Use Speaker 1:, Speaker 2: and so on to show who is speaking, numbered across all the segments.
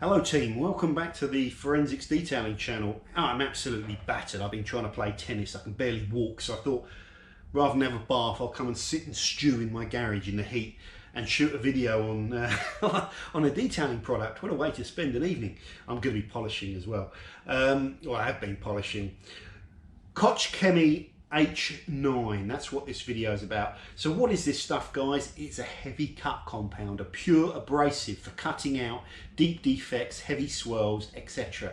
Speaker 1: Hello team, welcome back to the Forensics Detailing channel. I'm absolutely battered. I've been trying to play tennis, I can barely walk, so I thought rather than have a bath, I'll come and sit and stew in my garage in the heat and shoot a video on on a detailing product. What a way to spend an evening. I'm going to be polishing as well. Well, I have been polishing. Koch Chemie H9, that's what this video is about. So what is this stuff, guys? It's a heavy cut compound, a pure abrasive for cutting out deep defects, heavy swirls, etc.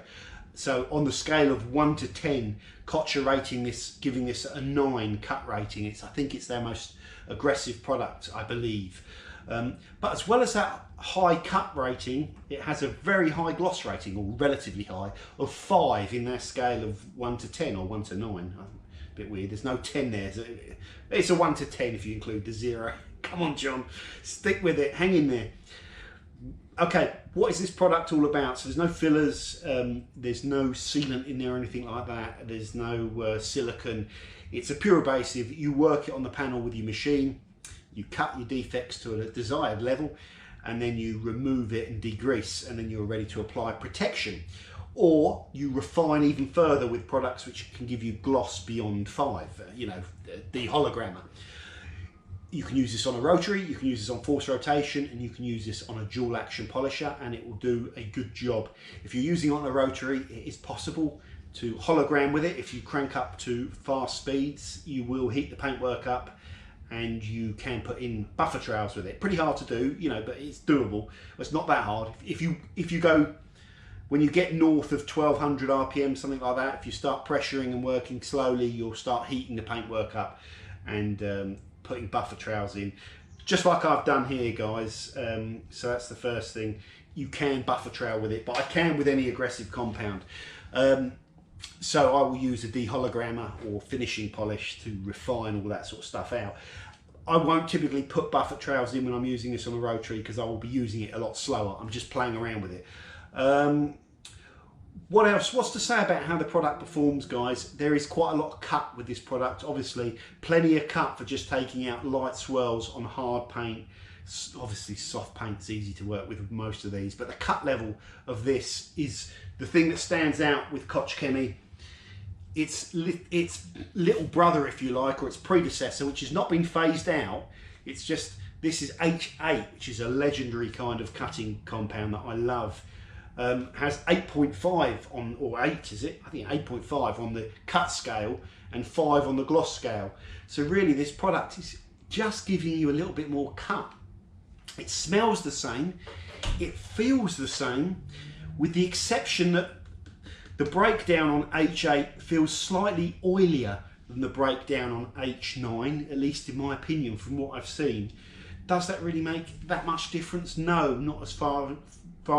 Speaker 1: So on the scale of 1 to 10, Koch are rating this, giving this a 9 cut rating. I think it's their most aggressive product, I believe. But as well as that high cut rating, it has a very high gloss rating, or relatively high, of 5 in their scale of 1 to 10 or 1 to 9. Bit weird, there's no 10 there. So it's a 1 to 10 if you include the 0. Come on, John, stick with it, hang in there. Okay, what is this product all about? So there's no fillers, there's no sealant in there or anything like that, there's no silicone. It's a pure abrasive. You work it on the panel with your machine, you cut your defects to a desired level, and then you remove it and degrease, and then you're ready to apply protection. Or you refine even further with products which can give you gloss beyond 5, you know, the hologrammer. You can use this on a rotary, you can use this on force rotation, and you can use this on a dual action polisher, and it will do a good job. If you're using it on a rotary, it is possible to hologram with it. If you crank up to fast speeds, you will heat the paintwork up, and you can put in buffer trails with it. Pretty hard to do, you know, but it's doable. It's not that hard. If you go, when you get north of 1200 RPM, something like that, if you start pressuring and working slowly, you'll start heating the paintwork up and putting buffer trails in, just like I've done here, guys. So that's the first thing. You can buffer trail with it, but I can with any aggressive compound. So I will use a dehologrammer or finishing polish to refine all that sort of stuff out. I won't typically put buffer trails in when I'm using this on a rotary because I will be using it a lot slower. I'm just playing around with it. What else? What's to say about how the product performs, guys? There is quite a lot of cut with this product. Obviously, plenty of cut for just taking out light swirls on hard paint. Obviously, soft paint's easy to work with most of these, but the cut level of this is the thing that stands out with Koch Chemie. It's little brother, if you like, or its predecessor, which has not been phased out. It's just, this is H8, which is a legendary kind of cutting compound that I love. Has 8.5 on, or 8 is it? I think 8.5 on the cut scale and 5 on the gloss scale. So really this product is just giving you a little bit more cut. It smells the same, it feels the same, with the exception that the breakdown on H8 feels slightly oilier than the breakdown on H9, at least in my opinion from what I've seen. Does that really make that much difference? No, not as far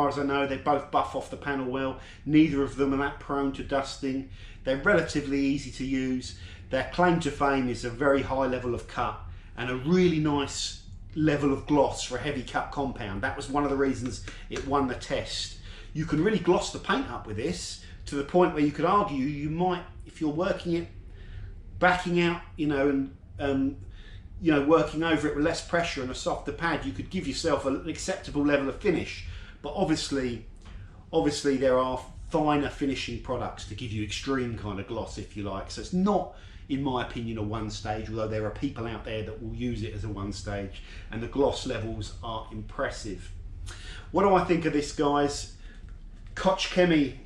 Speaker 1: as I know. They both buff off the panel well. Neither of them are that prone to dusting. They're relatively easy to use. Their claim to fame is a very high level of cut and a really nice level of gloss for a heavy cut compound. That was one of the reasons it won the test. You can really gloss the paint up with this to the point where you could argue you might, if you're working it, backing out, you know, and you know, working over it with less pressure and a softer pad, you could give yourself an acceptable level of finish. But obviously there are finer finishing products to give you extreme kind of gloss, if you like. So it's not, in my opinion, a one stage, although there are people out there that will use it as a one stage, and the gloss levels are impressive. What do I think of this, guys? Koch Chemie,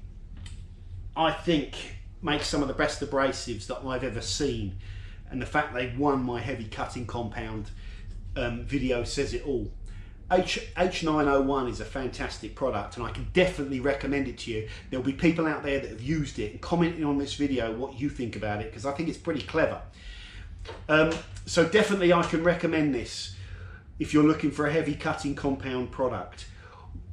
Speaker 1: I think, makes some of the best abrasives that I've ever seen. And the fact they've won my heavy cutting compound video says it all. H901 is a fantastic product, and I can definitely recommend it to you. There'll be people out there that have used it and commenting on this video what you think about it, because I think it's pretty clever. So definitely I can recommend this if you're looking for a heavy cutting compound product.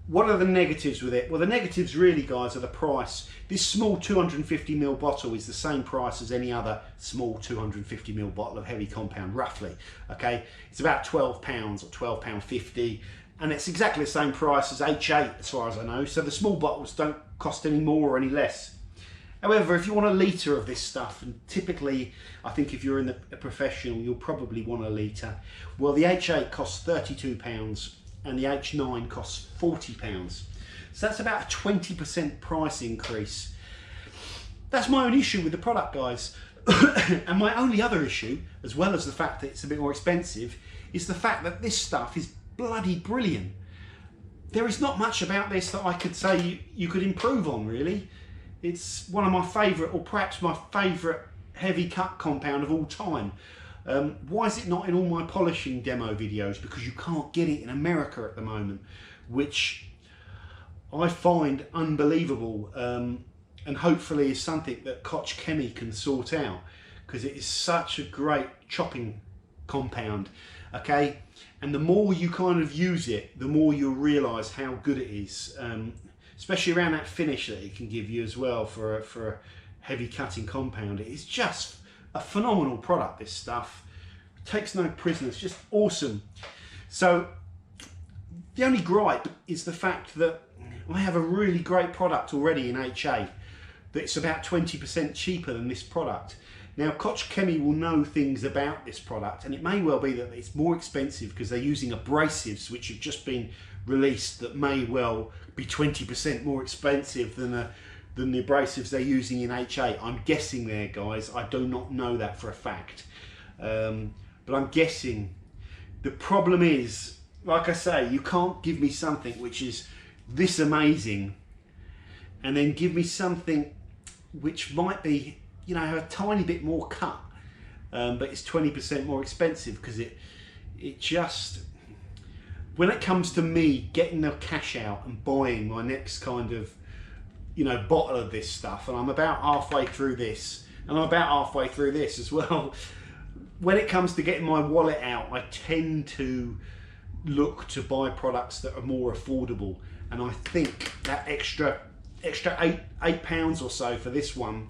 Speaker 1: What are the negatives with it? Well, the negatives really, guys, are the price. This small 250ml bottle is the same price as any other small 250ml bottle of heavy compound, roughly. Okay, it's about £12 or £12.50, and it's exactly the same price as H8 as far as I know. So the small bottles don't cost any more or any less. However, if you want a litre of this stuff, and typically I think if you're in a professional, you'll probably want a litre. Well, the H8 costs £32 and the H9 costs £40. So that's about a 20% price increase. That's my only issue with the product, guys. And my only other issue, as well as the fact that it's a bit more expensive, is the fact that this stuff is bloody brilliant. There is not much about this that I could say you could improve on, really. It's one of my favourite, or perhaps my favourite, heavy cut compound of all time. Why is it not in all my polishing demo videos? Because you can't get it in America at the moment, which I find unbelievable, and hopefully is something that Koch Chemie can sort out, because it is such a great chopping compound, okay? And the more you kind of use it, the more you'll realise how good it is, especially around that finish that it can give you as well for a heavy cutting compound. It is just a phenomenal product, this stuff. It takes no prisoners, just awesome. So the only gripe is the fact that I have a really great product already in HA that's about 20% cheaper than this product. Now, Koch Chemie will know things about this product, and it may well be that it's more expensive because they're using abrasives which have just been released that may well be 20% more expensive than the abrasives they're using in HA. I'm guessing there, guys. I do not know that for a fact, but I'm guessing. The problem is, like I say, you can't give me something which is this amazing and then give me something which might be, you know, a tiny bit more cut, but it's 20% more expensive, because it just, when it comes to me getting the cash out and buying my next kind of, you know, bottle of this stuff, and I'm about halfway through this, and I'm about halfway through this as well, when it comes to getting my wallet out, I tend to look to buy products that are more affordable, and I think that extra £8 or so for this one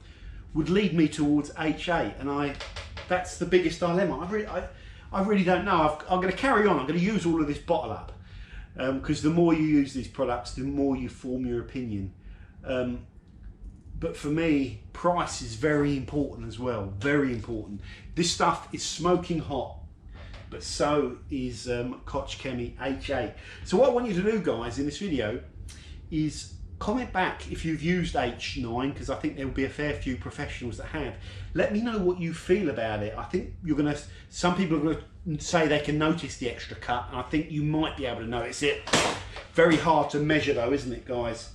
Speaker 1: would lead me towards HA, and that's the biggest dilemma. I really don't know. I'm going to carry on. I'm going to use all of this bottle up, because the more you use these products, the more you form your opinion. But for me, price is very important as well. Very important. This stuff is smoking hot, but so is Koch Chemie HA. So what I want you to do, guys, in this video is comment back if you've used H9, because I think there will be a fair few professionals that have. Let me know what you feel about it. I think some people are going to say they can notice the extra cut, and I think you might be able to notice it. Very hard to measure though, isn't it, guys?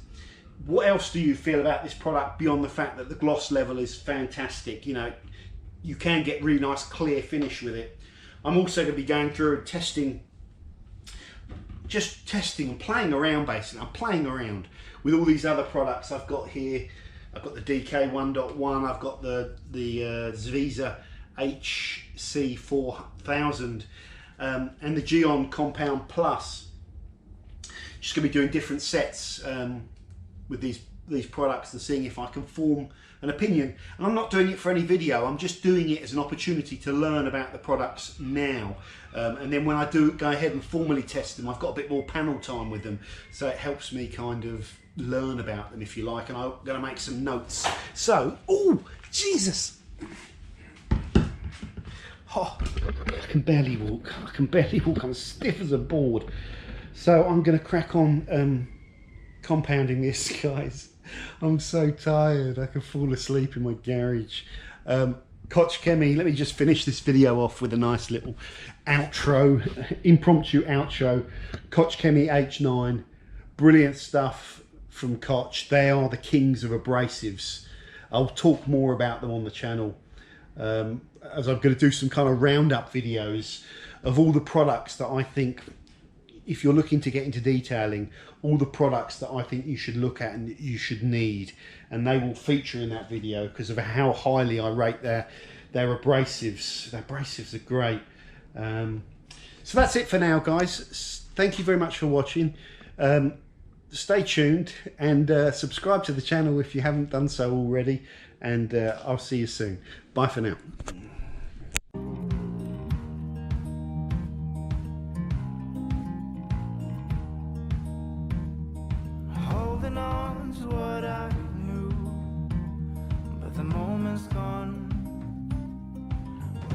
Speaker 1: What else do you feel about this product beyond the fact that the gloss level is fantastic? You know, you can get really nice clear finish with it. I'm also going to be going through and testing, just testing and playing around basically. I'm playing around with all these other products I've got here. I've got the DK 1.1, I've got the Zvisa HC4000, and the Geon Compound Plus. Just going to be doing different sets with these products and seeing if I can form an opinion. And I'm not doing it for any video, I'm just doing it as an opportunity to learn about the products now. And then when I do go ahead and formally test them, I've got a bit more panel time with them, so it helps me kind of learn about them, if you like, and I'm going to make some notes. So, oh, Jesus! Oh, I can barely walk. I can barely walk. I'm stiff as a board. So I'm going to crack on compounding this, guys. I'm so tired. I could fall asleep in my garage. Koch Chemie, let me just finish this video off with a nice little outro, impromptu outro. Koch Chemie H9, brilliant stuff from Koch. They are the kings of abrasives. I'll talk more about them on the channel, as I'm going to do some kind of roundup videos of all the products that I think, if you're looking to get into detailing, all the products that I think you should look at and that you should need, and they will feature in that video because of how highly I rate their abrasives. Their abrasives are great. So that's it for now, guys. Thank you very much for watching. Stay tuned and subscribe to the channel if you haven't done so already, and I'll see you soon. Bye for now.
Speaker 2: Holding on to what I knew, but the moment's gone.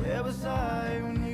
Speaker 2: Where was I when you